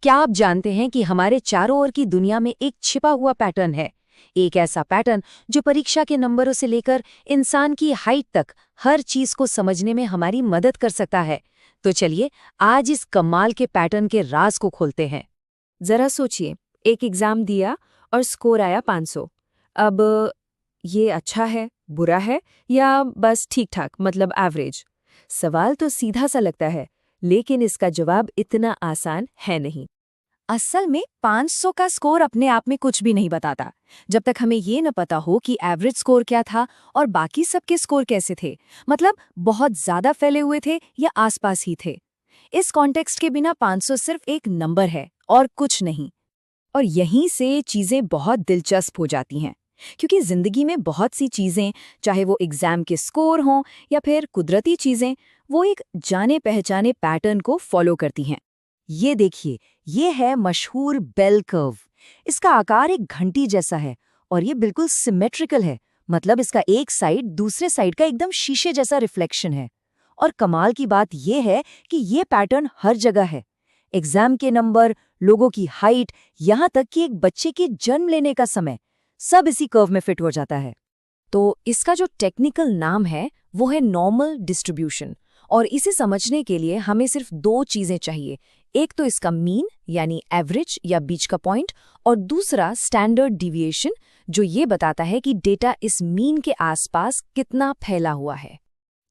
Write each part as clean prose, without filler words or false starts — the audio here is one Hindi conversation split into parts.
क्या आप जानते हैं कि हमारे चारों ओर की दुनिया में एक छिपा हुआ पैटर्न है? एक ऐसा पैटर्न जो परीक्षा के नंबरों से लेकर इंसान की हाइट तक हर चीज को समझने में हमारी मदद कर सकता है। तो चलिए आज इस कमाल के पैटर्न के राज को खोलते हैं। जरा सोचिए, एक एग्जाम दिया और स्कोर आया 500। अब ये अच्छा है, बुरा है या बस ठीक ठाक, मतलब एवरेज? सवाल तो सीधा सा लगता है, लेकिन इसका जवाब इतना आसान है नहीं। असल में 500 का स्कोर अपने आप में कुछ भी नहीं बताता, जब तक हमें ये न पता हो कि एवरेज स्कोर क्या था और बाकी सबके स्कोर कैसे थे, मतलब बहुत ज्यादा फैले हुए थे या आसपास ही थे। इस कॉन्टेक्स्ट के बिना 500 सिर्फ एक नंबर है और कुछ नहीं। और यहीं से चीजें बहुत दिलचस्प हो जाती हैं, क्योंकि जिंदगी में बहुत सी चीजें, चाहे वो एग्जाम के स्कोर हों या फिर कुदरती चीजें, वो एक जाने पहचाने पैटर्न को फॉलो करती हैं। ये देखिए, ये है मशहूर बेल कर्व। इसका आकार एक घंटी जैसा है और ये बिल्कुल सिमेट्रिकल है, मतलब इसका एक साइड दूसरे साइड का एकदम शीशे जैसा रिफ्लेक्शन है। और कमाल की बात यह है कि ये पैटर्न हर जगह है। एग्जाम के नंबर, लोगों की हाइट, यहाँ तक कि एक बच्चे के जन्म लेने का समय, सब इसी कर्व में फिट हो जाता है। तो इसका जो टेक्निकल नाम है वो है नॉर्मल डिस्ट्रीब्यूशन। और इसे समझने के लिए हमें सिर्फ दो चीजें चाहिए। एक तो इसका मीन यानी एवरेज या बीच का पॉइंट, और दूसरा स्टैंडर्ड डिविएशन, जो ये बताता है कि डेटा इस मीन के आसपास कितना फैला हुआ है।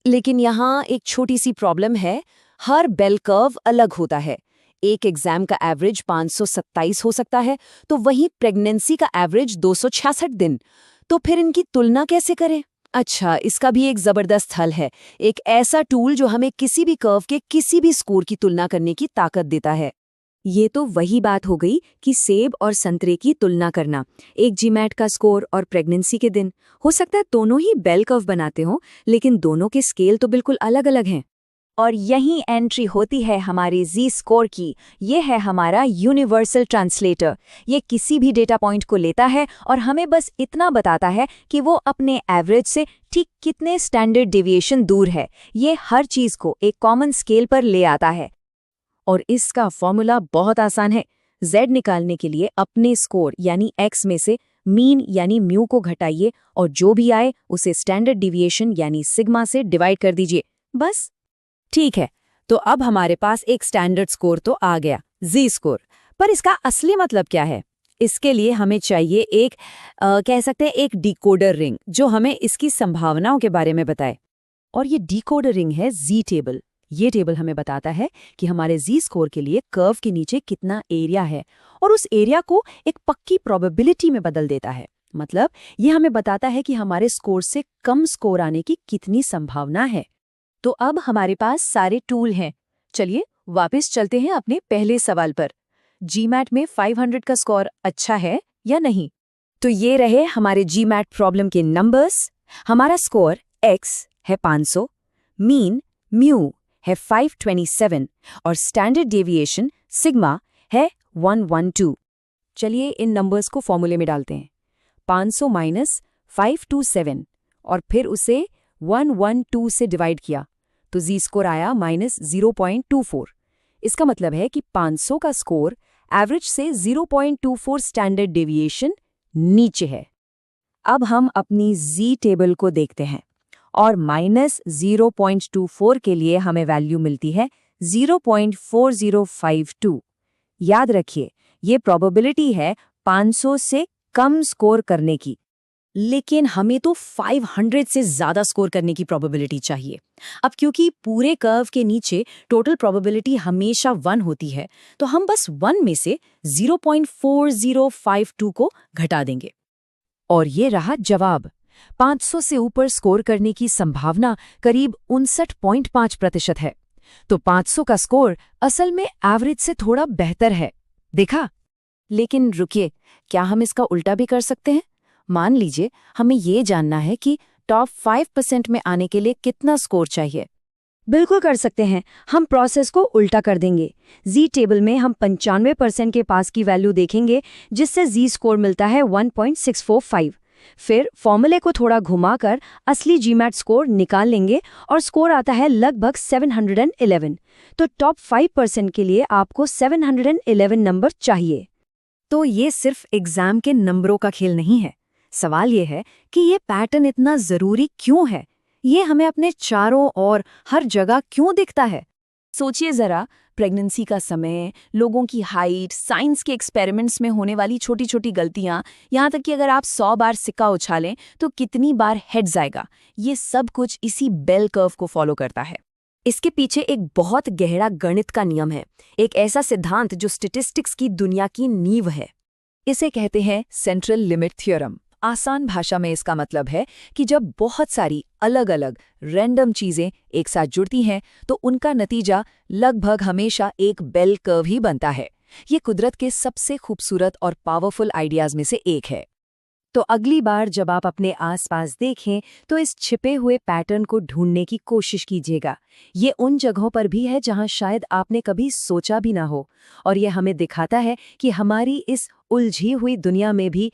लेकिन यहाँ एक छोटी सी प्रॉब्लम है, हर बेल कर्व अलग होता है। एक एग्जाम का एवरेज 527 हो सकता है, तो वहीं प्रेगनेंसी का एवरेज 266 दिन। तो फिर इनकी तुलना कैसे करें? अच्छा, इसका भी एक जबरदस्त हल है, एक ऐसा टूल जो हमें किसी भी कर्व के किसी भी स्कोर की तुलना करने की ताकत देता है। ये तो वही बात हो गई कि सेब और संतरे की तुलना करना। एक जीमैट का स्कोर और प्रेगनेंसी के दिन, हो सकता है दोनों ही बेल कर्व बनाते हों, लेकिन दोनों के स्केल तो बिल्कुल अलग अलग हैं। और यही एंट्री होती है हमारी जी स्कोर की। ये है हमारा यूनिवर्सल ट्रांसलेटर। ये किसी भी डेटा पॉइंट को लेता है और हमें बस इतना बताता है कि वो अपने एवरेज से ठीक कितने स्टैंडर्ड डेविएशन दूर है। ये हर चीज को एक कॉमन स्केल पर ले आता है। और इसका फॉर्मूला बहुत आसान है। z निकालने के लिए अपने स्कोर यानी x में से मीन यानी म्यू को घटाइए और जो भी आए उसे स्टैंडर्ड डिविएशन यानी सिग्मा से डिवाइड कर दीजिए, बस। ठीक है, तो अब हमारे पास एक स्टैंडर्ड स्कोर तो आ गया, जी स्कोर। पर इसका असली मतलब क्या है? इसके लिए हमें चाहिए एक कह सकते हैं एक डिकोडर रिंग, जो हमें इसकी संभावनाओं के बारे में बताए। और ये डिकोडर रिंग है जी टेबल। ये टेबल हमें बताता है कि हमारे जी स्कोर के लिए कर्व के नीचे कितना एरिया है, और उस एरिया को एक पक्की प्रोबेबिलिटी में बदल देता है। मतलब ये हमें बताता है कि हमारे स्कोर से कम स्कोर आने की कितनी संभावना है। तो अब हमारे पास सारे टूल हैं। चलिए वापस चलते हैं अपने पहले सवाल पर। जीमैट में 500 का स्कोर अच्छा है या नहीं? तो ये रहे हमारे जीमैट प्रॉब्लम के नंबर्स। हमारा स्कोर x है 500, मीन म्यू है 527 और स्टैंडर्ड डेविएशन सिग्मा है 112। चलिए इन नंबर्स को फॉर्मूले में डालते हैं। 500 माइनस 527 और फिर उसे 112 से डिवाइड किया तो जी स्कोर आया -0.24। इसका मतलब है कि 500 का स्कोर एवरेज से 0.24 स्टैंडर्ड डेविएशन नीचे है। अब हम अपनी जी टेबल को देखते हैं और -0.24 के लिए हमें वैल्यू मिलती है 0.4052। याद रखिए, ये प्रोबेबिलिटी है 500 से कम स्कोर करने की, लेकिन हमें तो 500 से ज्यादा स्कोर करने की प्रोबेबिलिटी चाहिए। अब क्योंकि पूरे कर्व के नीचे टोटल प्रोबेबिलिटी हमेशा 1 होती है, तो हम बस 1 में से 0.4052 को घटा देंगे। और ये रहा जवाब। 500 से ऊपर स्कोर करने की संभावना करीब 59.5% है। तो 500 का स्कोर असल में एवरेज से थोड़ा बेहतर है, देखा? लेकिन रुकिए, क्या हम इसका उल्टा भी कर सकते हैं? मान लीजिए हमें ये जानना है कि टॉप 5% में आने के लिए कितना स्कोर चाहिए। बिल्कुल कर सकते हैं। हम प्रोसेस को उल्टा कर देंगे। जी टेबल में हम 95% के पास की वैल्यू देखेंगे, जिससे जी स्कोर मिलता है 1.645। फिर फॉर्मूले को थोड़ा घुमाकर असली जीमैट स्कोर निकाल लेंगे और स्कोर आता है लगभग 711। तो टॉप 5% के लिए आपको 711 नंबर चाहिए। तो ये सिर्फ एग्जाम के नंबरों का खेल नहीं है। सवाल ये है कि ये पैटर्न इतना जरूरी क्यों है? ये हमें अपने चारों ओर हर जगह क्यों दिखता है? सोचिए जरा, प्रेगनेंसी का समय, लोगों की हाइट, साइंस के एक्सपेरिमेंट्स में होने वाली छोटी छोटी गलतियां, यहाँ तक कि अगर आप 100 बार सिक्का उछालें तो कितनी बार हेड्स आएगा, ये सब कुछ इसी बेल कर्व को फॉलो करता है। इसके पीछे एक बहुत गहरा गणित का नियम है, एक ऐसा सिद्धांत जो स्टैटिस्टिक्स की दुनिया की नींव है। इसे कहते हैं सेंट्रल लिमिट थ्योरम। आसान भाषा में इसका मतलब है कि जब बहुत सारी अलग अलग रैंडम चीजें एक साथ जुड़ती हैं तो उनका नतीजा लगभग हमेशा एक बेल कर्व ही बनता है। ये कुदरत के सबसे खूबसूरत और पावरफुल आइडियाज में से एक है। तो अगली बार जब आप अपने आसपास देखें तो इस छिपे हुए पैटर्न को ढूंढने की कोशिश कीजिएगा। ये उन जगहों पर भी है जहां शायद आपने कभी सोचा भी ना हो, और ये हमें दिखाता है कि हमारी इस उलझी हुई दुनिया में भी